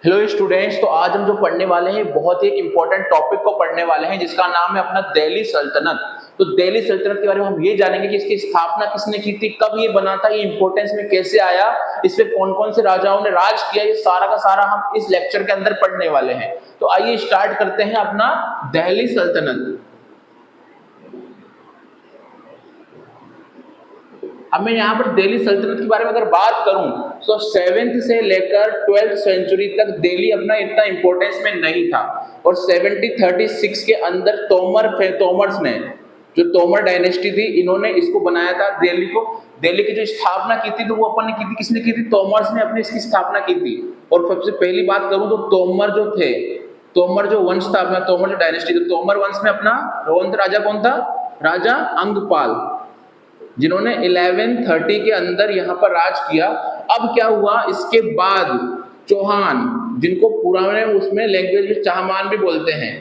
Hello students, तो आज हम जो पढ़ने वाले हैं बहुत ही एक इम्पोर्टेंट टॉपिक को पढ़ने वाले हैं जिसका नाम है अपना दिल्ली सल्तनत। तो दिल्ली सल्तनत के बारे में हम ये जानेंगे कि इसकी स्थापना किसने की थी, कब ये बना था, ये इंपॉर्टेंस में कैसे आया, इस पे कौन कौन से राजाओं ने राज किया, ये सारा का सारा हम इस लेक्चर के अंदर पढ़ने वाले हैं। तो आइए स्टार्ट करते हैं अपना दिल्ली सल्तनत। अब मैं यहाँ पर दिल्ली सल्तनत के बारे में अगर बात करूं तो 7th से लेकर 12th सेंचुरी तक दिल्ली अपना इतना इंपॉर्टेंस में नहीं था। और 1736 के अंदर तोमर्स ने, जो तोमर डायनेस्टी थी, इन्होंने इसको बनाया था दिल्ली को। दिल्ली की जो स्थापना की थी तो वो अपन ने की थी, किसने की थी? तोमर्स ने अपनी इसकी स्थापना की थी। और सबसे पहली बात करूं तो तोमर जो थे, तोमर जो वंश था अपना, तोमर जो डायनेस्टी थी, तोमर वंश में अपना राजा कौन था? राजा अंगपाल, जिन्होंने 1130 के अंदर यहाँ पर राज किया। अब क्या हुआ इसके बाद? चौहान, जिनको पुराने उसमें लैंग्वेज में चाहमान भी बोलते हैं।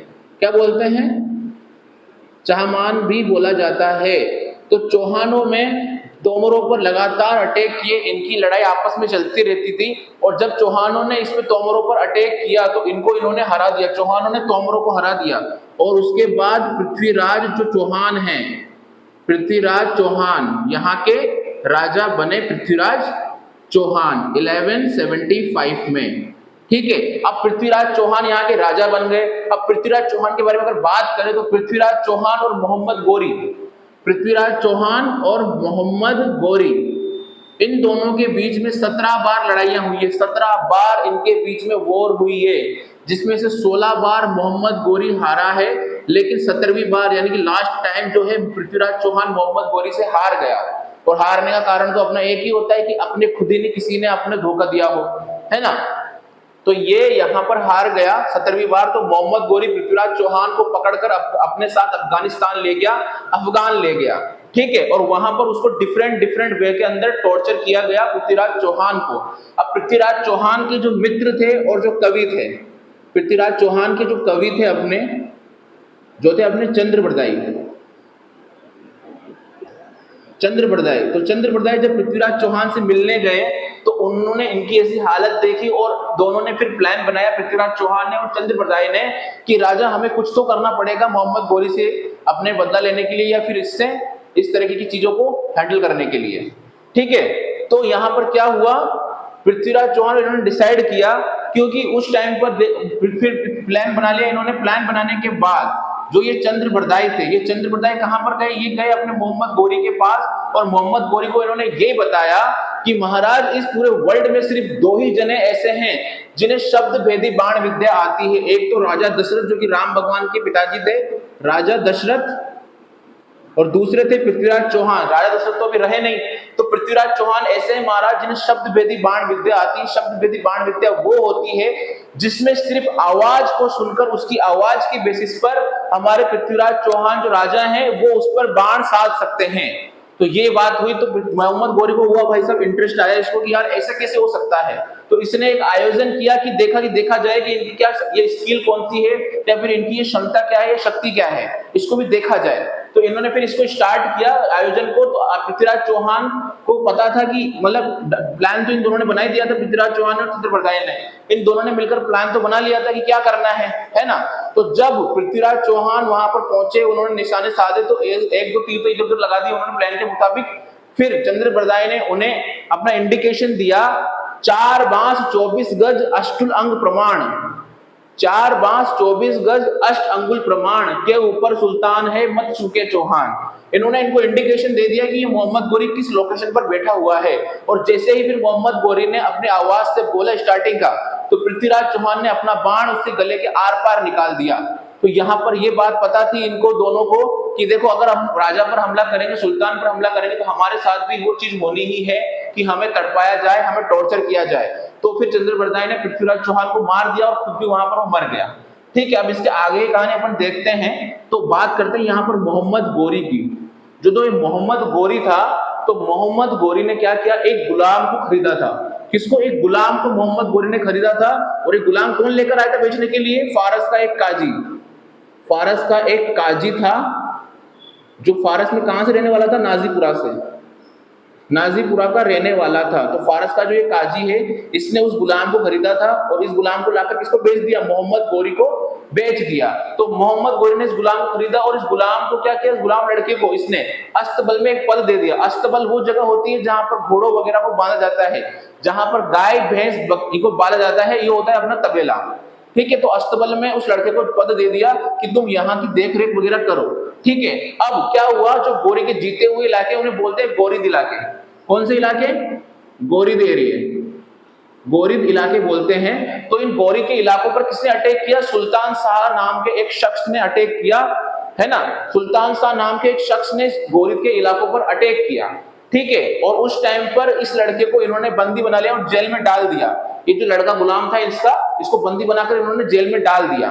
क्या बोलते हैं? चाहमान भी बोला जाता है। तो चौहानों में तोमरों पर लगातार अटैक किए, इनकी लड़ाई आपस में चलती रहती थी। और जब चौहानों ने इसमें तोमरों पर अटैक किया तो इनको इन्होंने हरा दिया, चौहानों ने तोमरों को हरा दिया। और उसके बाद पृथ्वीराज जो चौहान हैं, पृथ्वीराज चौहान यहाँ के राजा बने, पृथ्वीराज चौहान 1175 में। ठीक है, अब पृथ्वीराज चौहान यहाँ के राजा बन गए। अब पृथ्वीराज चौहान के बारे में अगर बात करें तो पृथ्वीराज चौहान और मोहम्मद गोरी, पृथ्वीराज चौहान और मोहम्मद गोरी, इन दोनों के बीच में 17 बार लड़ाइयां हुई है। 17 बार इनके बीच में वॉर हुई है, जिसमें से 16 बार मोहम्मद गोरी हारा है, लेकिन 17वीं बार यानी कि लास्ट टाइम जो है पृथ्वीराज चौहान मोहम्मद गोरी से हार गया। और हारने का कारण तो अपना एक ही होता है कि अपने खुद ही ने किसी ने अपने धोखा दिया हो, है ना। तो ये यहाँ पर हार गया 17वीं बार। तो मोहम्मद गोरी पृथ्वीराज चौहान को पकड़कर अपने साथ अफगानिस्तान ले गया, अफगान ले गया। ठीक है, और वहां पर उसको डिफरेंट वे के अंदर टॉर्चर किया गया पृथ्वीराज चौहान को। अब पृथ्वीराज चौहान के जो मित्र थे और जो कवि थे, पृथ्वीराज चौहान के जो कवि थे अपने, जो थे अपने चंद्रबरदाई। तो चंद्रबरदाई जब पृथ्वीराज चौहान से मिलने गए तो उन्होंने इनकी ऐसी हालत देखी और दोनों ने फिर प्लान बनाया, पृथ्वीराज चौहान ने और चंद्रबरदाई ने, कि राजा हमें कुछ तो करना पड़ेगा मोहम्मद गोरी से अपने बदला लेने के लिए, या फिर इससे इस तरह की चीजों को हैंडल करने के लिए। ठीक है, तो यहाँ पर क्या हुआ, पृथ्वीराज चौहान इन्होंने डिसाइड किया, क्योंकि उस टाइम पर फिर प्लान बना लिया इन्होंने। प्लान बनाने के बाद जो ये चंद्रबरदाई थे, ये चंद्रबरदाई कहां पर गए? ये गए अपने मोहम्मद गोरी के पास, और मोहम्मद गोरी को इन्होंने ये बताया कि महाराज इस पूरे वर्ल्ड में सिर्फ 2 ही जने ऐसे हैं जिन्हें शब्द भेदी बाण विद्या आती है। एक तो राजा दशरथ, जो कि राम भगवान के पिताजी थे, राजा दशरथ, और दूसरे थे पृथ्वीराज चौहान। राजा दशरथ तो अभी रहे नहीं, तो पृथ्वीराज चौहान ऐसे हैं महाराज जिन्हें शब्द भेदी बाण विद्या आती है। शब्द भेदी बाण विद्या वो होती है जिसमें सिर्फ आवाज को सुनकर, उसकी आवाज की बेसिस पर हमारे पृथ्वीराज चौहान जो राजा हैं वो उस पर बाण साध सकते हैं। तो ये बात हुई, तो मोहम्मद गोरी को हुआ भाई साहब इंटरेस्ट आया इसको कि यार ऐसा कैसे हो सकता है। तो इसने एक आयोजन किया कि देखा जाए कि इनकी क्या ये स्किल कौन सी है, या फिर इनकी ये क्षमता क्या है, ये शक्ति क्या है, इसको भी देखा जाए। तो इन्होंने फिर इसको स्टार्ट किया आयोजन को। तो पृथ्वीराज चौहान को पता था कि मतलब प्लान तो इन दोनों ने बना ही दिया था, पृथ्वीराज चौहान और चंद्रबरदाई ने, इन दोनों ने मिलकर प्लान तो बना लिया था कि क्या करना है ना। तो जब पृथ्वीराज चौहान वहां पर पहुंचे, उन्होंने निशाने साधे, तो 1-2 तीर तो इधर उधर लगा दी उन्होंने प्लान के मुताबिक। फिर चंद्रबरदाई ने उन्हें अपना इंडिकेशन दिया, 4 बांस 24 गज अष्टुल अंग प्रमाण, 4 बांस 24 गज अष्ट अंगुल प्रमाण के ऊपर सुल्तान है मत चूके चौहान। इन्होंने इनको इंडिकेशन दे दिया कि ये मोहम्मद गोरी किस लोकेशन पर बैठा हुआ है। और जैसे ही फिर मोहम्मद गोरी ने अपने आवाज से बोला स्टार्टिंग का, तो पृथ्वीराज चौहान ने अपना बाण उसके गले के आर पार निकाल दिया। तो यहाँ पर ये बात पता थी इनको दोनों को कि देखो, अगर हम राजा पर हमला करेंगे, सुल्तान पर हमला करेंगे, तो हमारे साथ भी वो चीज होनी ही है कि हमें तड़पाया जाए, हमें टॉर्चर किया जाए। तो फिर चंद्रबरदाई ने पृथ्वीराज चौहान को मार दिया और खुद भी वहां पर वो मर गया। ठीक है, अब इसके आगे की कहानी अपन देखते हैं। तो बात करते हैं यहाँ पर मोहम्मद गोरी की। जो मोहम्मद गोरी था, तो मोहम्मद गोरी ने क्या किया, एक गुलाम को खरीदा था। किसको? एक गुलाम को मोहम्मद गोरी ने खरीदा था। और एक गुलाम कौन लेकर आया था बेचने के लिए? फारस का एक काजी। फारस का एक काजी था, जो फारस में कहां से रहने वाला था? नाजीपुरा से। नाजीपुरा का रहने वाला था। तो फारस का जो ये काजी है, इसने उस गुलाम को खरीदा था और इस गुलाम को लाकर किसको बेच दिया? मोहम्मद गोरी को बेच दिया। तो मोहम्मद गोरी ने इस गुलाम को खरीदा और इस गुलाम को क्या किया? इस गुलाम लड़के को इसने अस्तबल में एक पद दे दिया। अस्तबल वो जगह होती है जहां पर घोड़ों वगैरह को बांधा जाता है, जहां पर गाय भैंस बकरी को पाला जाता है, ये होता है अपना तबेला। ठीक है, तो अस्तबल में उस लड़के को पद दे दिया कि तुम यहाँ की देख रेख वगैरह करो। ठीक है, अब क्या हुआ? जो गोरी के जीते हुए इलाके उन्हें बोलते हैं गोरीद इलाके। कौन से इलाके? गोरीद एरिया, गोरीद इलाके बोलते हैं। तो इन गोरी के इलाकों पर किसने अटैक किया? सुल्तान शाह नाम के एक शख्स ने अटैक किया, है ना। सुल्तान शाह नाम के एक शख्स ने गोरीद के इलाकों पर अटैक किया। ठीक है, और उस टाइम पर इस लड़के को इन्होंने बंदी बना लिया और जेल में डाल दिया। ये जो लड़का गुलाम था इसको बंदी बनाकर इन्होंने जेल में डाल दिया।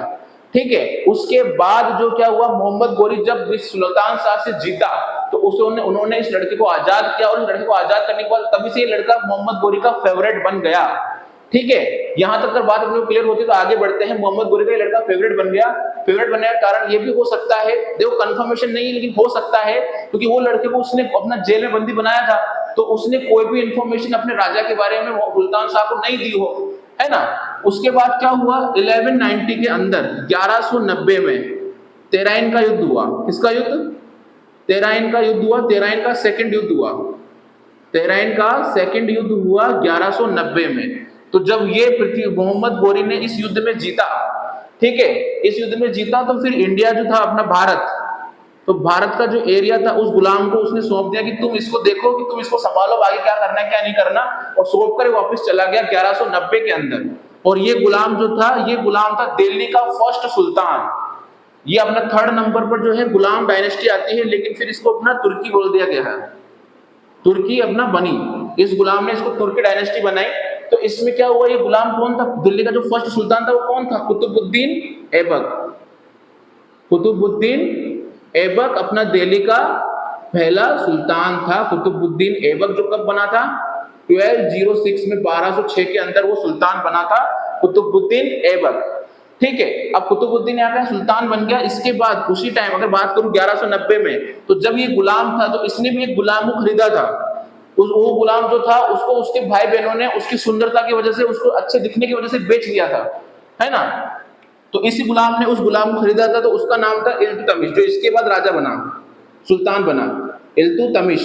ठीक है, उसके बाद जो क्या हुआ? मोहम्मद गोरी जब सुल्तान शाह से जीता तो उन्होंने इस लड़के को आजाद किया और इस लड़के को आजाद करने के बाद तभी से ये लड़का मोहम्मद गोरी का फेवरेट बन गया। ठीक है, यहां तक अगर बात अपने को क्लियर होती तो आगे बढ़ते हैं। मोहम्मद गोरी का ये लड़का फेवरेट बन गया। फेवरेट बनने का कारण ये भी हो सकता है, देखो कंफर्मेशन नहीं है लेकिन हो सकता है, क्योंकि वो लड़के को उसने अपना जेल में बंदी बनाया था, तो उसने कोई भी इंफॉर्मेशन अपने राजा के बारे में सुल्तान शाह को नहीं दी हो, है ना। उसके बाद क्या हुआ? 1190 के अंदर 1190 में तेराइन का युद्ध हुआ। किसका युद्ध? तेराइन का युद्ध हुआ। तेराइन का सेकंड युद्ध हुआ। तेराइन का सेकंड युद्ध हुआ 1190 में। तो जब ये मोहम्मद गोरी ने इस युद्ध में जीता, ठीक है, इस युद्ध में जीता, तो फिर इंडिया जो था अपना भारत, तो भारत का जो एरिया था उस गुलाम को उसने सौंप दिया कि तुम इसको देखो, कि तुम इसको संभालो, आगे क्या करना है क्या नहीं करना, और सौंप कर वापस चला गया 1190 के अंदर। और ये गुलाम जो था, ये गुलाम था दिल्ली का फर्स्ट सुल्तान। ये अपना थर्ड नंबर पर जो है गुलाम डायनेस्टी आती है, लेकिन फिर इसको अपना तुर्की बोल दिया गया है। तुर्की अपना बनी, इस गुलाम ने इसको तुर्की डायनेस्टी बनाई। तो इसमें क्या हुआ? ये गुलाम कौन था? दिल्ली का जो फर्स्ट सुल्तान था वो कौन था? कुतुबुद्दीन ऐबक। कुतुबुद्दीन ऐबक अपना दिल्ली का पहला सुल्तान था। कुतुबुद्दीन ऐबक जो कब बना था? 1206 में, 1206 के अंदर वो सुल्तान बना था, कुतुबुद्दीन ऐबक। ठीक है, अब कुतुबुद्दीन यहाँ का सुल्तान बन गया। इसके बाद उसी टाइम अगर बात करूं 1190 में, तो जब ये गुलाम था तो इसने भी एक गुलाम को खरीदा था। वो गुलाम जो था उसको उसके भाई बहनों ने उसकी सुंदरता की वजह से, उसको अच्छे दिखने की वजह से बेच दिया था, है ना। तो इसी गुलाम ने उस गुलाम को खरीदा था, तो उसका नाम था इल्तुतमिश, जो इसके बाद राजा बना, सुल्तान बना। इल्तुतमिश,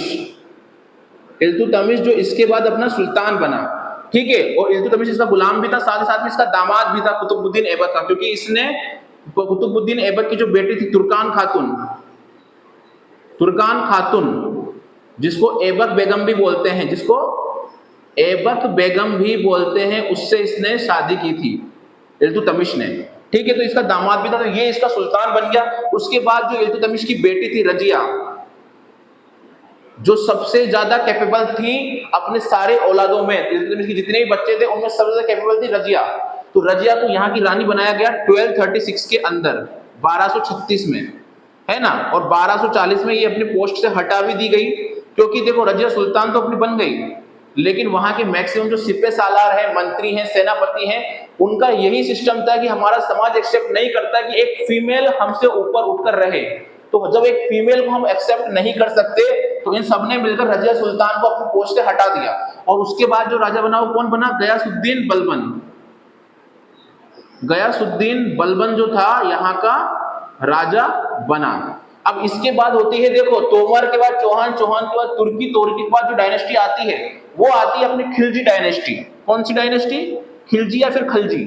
इल्तुतमिश जो इसके बाद अपना सुल्तान बना। ठीक है, और इल्तुतमिश इसका गुलाम भी था, साथ ही साथ में इसका दामाद भी था कुतुबुद्दीन ऐबक का, क्योंकि इसने कुतुबुद्दीन ऐबक की जो बेटी थी तुर्कान खातून, तुर्कान खातून जिसको ऐबक बेगम भी बोलते हैं, जिसको ऐबक बेगम भी बोलते हैं, उससे इसने शादी की थी इल्तुतमिश ने। ठीक है, तो इसका दामाद भी था, तो ये इसका सुल्तान बन गया। उसके बाद जो इल्तुतमिश की बेटी थी रजिया, जो सबसे ज्यादा कैपेबल थी अपने सारे औलादों में, इल्तुतमिश के जितने भी बच्चे थे उनमें सबसे ज्यादा कैपेबल थी रजिया। तो रजिया को यहाँ की रानी बनाया गया 1236 के अंदर, 1236 में, है ना। और 1240 में ये अपने पोस्ट से हटा भी दी गई, क्योंकि देखो रजिया सुल्तान तो अपनी बन गई, लेकिन वहां के मैक्सिमम जो सिपह सालार हैं, मंत्री हैं, सेनापति हैं, उनका यही सिस्टम था कि हमारा समाज एक्सेप्ट नहीं करता कि एक फीमेल हमसे ऊपर उठकर रहे। तो जब एक फीमेल को हम एक्सेप्ट नहीं कर सकते, तो इन सबने मिलकर रजिया सुल्तान को अपने पोस्ट से हटा दिया। और उसके बाद जो राजा बना वो कौन बना? गयासुद्दीन बलबन। गयासुद्दीन बलबन जो था यहाँ का राजा बना। अब इसके बाद होती है, देखो, तोमर के बाद चौहान, चौहान के बाद तुर्की, तुर्की के बाद जो डायनेस्टी आती है वो आती है अपनी खिलजी डायनेस्टी। कौन सी डायनेस्टी? खिलजी या फिर खलजी।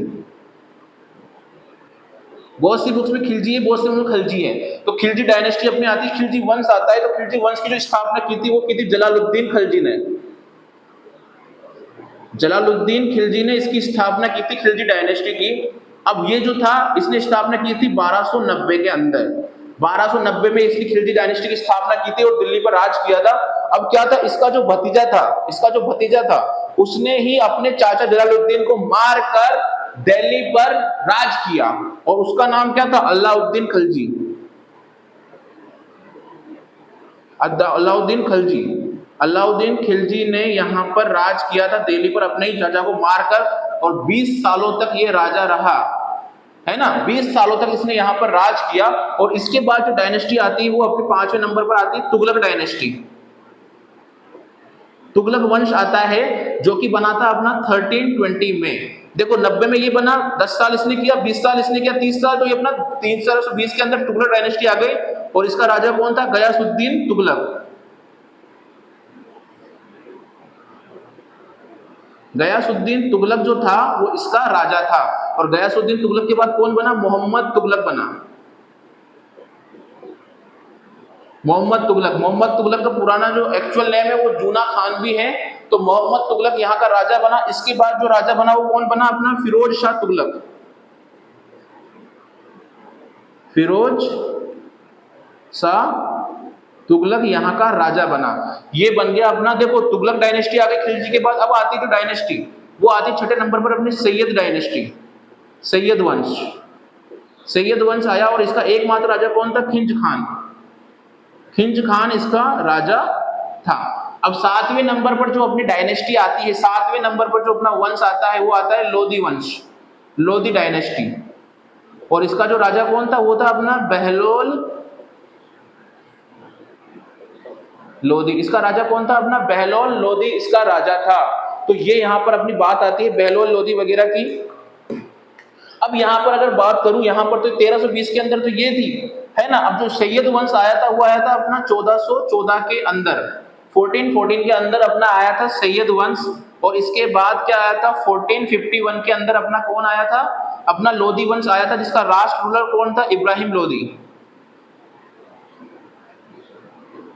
बहुत सी बुक्स में खिलजी है, बहुत सी में खलजी है। तो खिलजी डायनेस्टी अपनी आती है, खिलजी वंश आता है। तो खिलजी वंश की जो स्थापना की थी वो की थी जलालुद्दीन खिलजी ने। जलालुद्दीन खिलजी ने इसकी स्थापना की थी, खिलजी डायनेस्टी की। अब ये जो था इसने स्थापना की थी 1290 के अंदर। 1290 में इसकी खिलजी डायनेस्टी की स्थापना की थी और दिल्ली पर राज किया था। अब क्या था, इसका जो भतीजा था उसने ही अपने चाचा जलालुद्दीन को मारकर दिल्ली पर राज किया, और उसका नाम क्या था? अलाउद्दीन खिलजी। अलाउद्दीन खिलजी, अलाउद्दीन खिलजी ने यहाँ पर राज किया था दिल्ली पर अपने ही चाचा को मारकर, और 20 सालों तक ये राजा रहा, है ना। 20 सालों तक इसने यहाँ पर राज किया। और इसके बाद जो डायनेस्टी आती है वो अपने 5वें नंबर पर आती है तुगलक डायनेस्टी। तुगलक वंश आता है जो कि बना था अपना 1320 में। देखो 90 में ये बना, 10 साल इसने किया, 20 साल इसने किया, 30 साल, तो ये अपना 1320 के अंदर तुगलक डायनेस्टी आ गई। और इसका राजा कौन था? गयासुद्दीन तुगलक। गयासुद्दीन तुगलक जो था वो इसका राजा था। और गयासुद्दीन तुगलक के बाद कौन बना? मोहम्मद तुगलक बना। मोहम्मद तुगलक, मोहम्मद तुगलक का पुराना जो एक्चुअल नेम है वो जूना खान भी है। तो मोहम्मद तुगलक यहाँ का राजा बना। इसके बाद जो राजा बना वो कौन बना? अपना फिरोज शाह तुगलक। फिरोज शाह तुगलक यहाँ का राजा बना। ये बन गया अपना, देखो तुगलक डायनेस्टी आ गई खिलजी के बाद। अब आती थी डायनेस्टी, वो आती छठे नंबर पर अपनी सैयद डायनेस्टी, सैयद वंश। सैयद वंश आया और इसका एकमात्र राजा कौन था? खिंज खान। खिंज खान इसका राजा था। अब 7वें नंबर पर जो अपनी डायनेस्टी आती है, 7वें नंबर पर जो अपना वंश आता है वो आता है लोधी वंश, लोधी डायनेस्टी। और इसका जो राजा कौन था? वो था अपना बहलोल लोधी। इसका राजा कौन था? अपना बहलोल लोधी इसका राजा था। तो ये यहाँ पर अपनी बात आती है बहलोल लोधी वगैरह की। अब यहाँ पर अगर बात करूं, यहाँ पर तो 1320 के अंदर तो ये थी, है ना। अब जो सैयद वंश आया था वो आया था अपना 1414 के अंदर, 1414 के अंदर अपना आया था सैयद वंश। और इसके बाद क्या आया था? 1451 के अंदर अपना कौन आया था? अपना लोधी वंश आया था, जिसका राष्ट्र रूलर कौन था? इब्राहिम लोधी।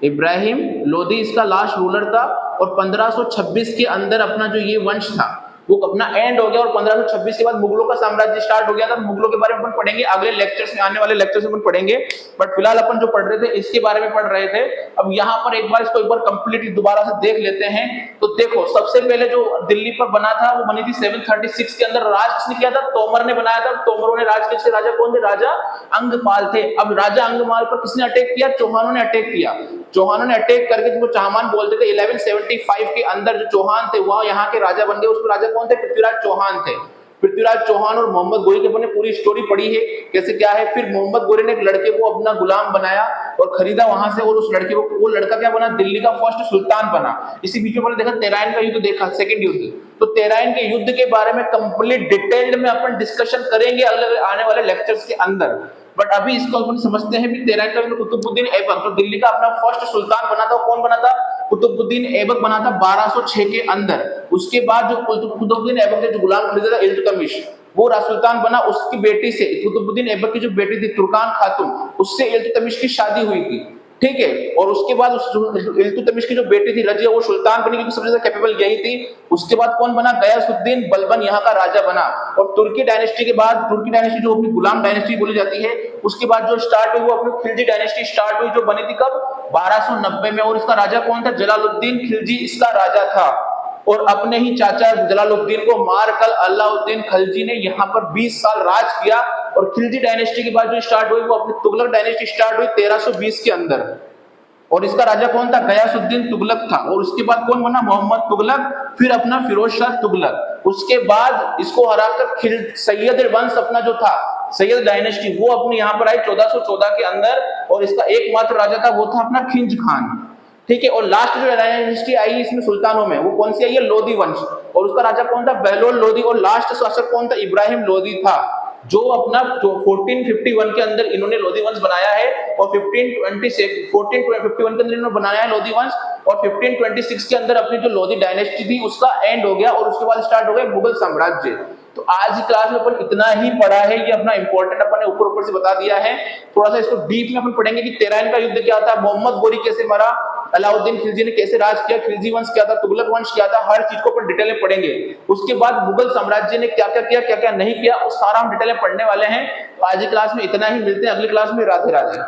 इब्राहिम लोधी इसका लास्ट रूलर था। और 1526 के अंदर अपना जो ये वंश था वो अपना एंड हो गया। और 1526 के बाद मुगलों का साम्राज्य स्टार्ट हो गया था। मुगलों के बारे में अपन पढ़ेंगे अगले लेक्चर्स में, आने वाले लेक्चर्स में अपन पढ़ेंगे। बट फिलहाल अपन जो पढ़ रहे थे इसके बारे में पढ़ रहे थे। अब यहाँ पर एक बार इसको एक बार कंप्लीटली दोबारा से देख लेते हैं। तो देखो सबसे पहले जो दिल्ली पर बना था वो बनी थी 736 के अंदर। राज किसने किया था? तोमर ने बनाया था। तोमरों ने राज किए। राजा कौन थे? राजा अंगपाल थे। अब राजा अंगपाल पर किसने अटैक किया? चौहानों ने अटैक किया। चौहानों ने अटैक करके जिनको चाहमान बोलते थे, 1175 के अंदर जो चौहान थे वहां यहाँ के राजा बन गए। उसमें राजा कौन थे? पृथ्वीराज चौहान थे। पृथ्वीराज चौहान और मोहम्मद गोरी की अपने पूरी स्टोरी पढ़ी है कैसे क्या है। फिर मोहम्मद गोरी ने एक लड़के को अपना गुलाम बनाया और खरीदा वहां से, और उस लड़के को, वो लड़का क्या बना? दिल्ली का फर्स्ट सुल्तान बना। इसी बीच में देखा तेराइन का युद्ध, देखा सेकंड युद्ध। तो तेराइन के युद्ध के बारे में कंप्लीट डिटेल्ड में अपन डिस्कशन करेंगे अगले आने वाले लेक्चर्स के अंदर। बट अभी इसको अपन समझते हैं भी तेराइन का कुतुबुद्दीन ऐबक जो दिल्ली का अपना फर्स्ट सुल्तान बना था, कौन बना था? कुतुबुद्दीन ऐबक बना था 1206 के अंदर। उसके बाद जो कुतुबुद्दीन ऐबक ने जो गुलाम खरीदा था इल्तुतमिश, वो सुल्तान बना। उसकी बेटी से, कुतुबुद्दीन ऐबक की जो बेटी थी तुर्कान खातून, उससे इल्तुतमिश की शादी हुई थी, ठीक है। और उसके बाद उस इल्तुतमिश की जो बेटी थी रजिया, वो सुल्तान बनी क्योंकि सबसे ज्यादा कैपेबल यही थी। उसके बाद कौन बना? गयासुद्दीन बलबन यहाँ का राजा बना। और तुर्की डायनेस्टी के बाद, तुर्की डायनेस्टी जो अपनी गुलाम डायनेस्टी बोली जाती है, उसके बाद जो स्टार्ट हुई वो अपनी खिलजी डायनेस्टी स्टार्ट हुई, जो बनी थी कब? 1290 में। और इसका राजा कौन था? जलालुद्दीन खिलजी इसका राजा था। और अपने ही चाचा जलालुद्दीन को मार कर अलाउद्दीन खिलजी ने यहाँ पर 20 साल राज किया। और खिलजी डायनेस्टी के बाद जो स्टार्ट हुई वो अपनी तुगलक डायनेस्टी स्टार्ट हुई 1320 के अंदर। और इसका राजा कौन था? गयासुद्दीन तुगलक था। और उसके बाद कौन बना? मोहम्मद तुगलक। फिर अपना फिरोज शाह तुगलक। उसके बाद इसको हराकर सैयद वंश अपना जो था, सैयद डायनेस्टी, वो अपने यहाँ पर आई 1414 के अंदर। और इसका एकमात्र राजा था वो था अपना खिंज खान, ठीक है। और लास्ट जो डायनेस्टी आई इसमें सुल्तानों में, वो कौन सी आई है? लोधी वंश। और उसका राजा कौन था? बहलोल लोधी। और लास्ट शासक कौन था? इब्राहिम लोधी था, जो अपना 1451 के अंदर इन्होंने लोधी वंश बनाया है। और 1451 के अंदर इन्होंने बनाया है लोधी वंश। और 1526 के अंदर अपनी जो लोधी डायनेस्टी थी उसका एंड हो गया। और उसके बाद स्टार्ट हो गया मुगल साम्राज्य। तो आज की क्लास में अपन इतना ही पढ़ा है, ये अपना इंपॉर्टेंट अपन ने ऊपर से बता दिया है। थोड़ा सा इसको डीप में अपन पढ़ेंगे कि तेराइन का युद्ध क्या था, मोहम्मद गोरी कैसे मरा, अलाउद्दीन खिलजी ने कैसे राज किया, खिलजी वंश क्या था, तुगलक वंश क्या था, हर चीज को अपन डिटेल में पढ़ेंगे। उसके बाद मुगल साम्राज्य ने क्या क्या किया, क्या क्या नहीं किया, उस सारा हम डिटेल में पढ़ने वाले हैं। आज की क्लास में इतना ही, मिलते हैं अगली क्लास में। राधे राधे।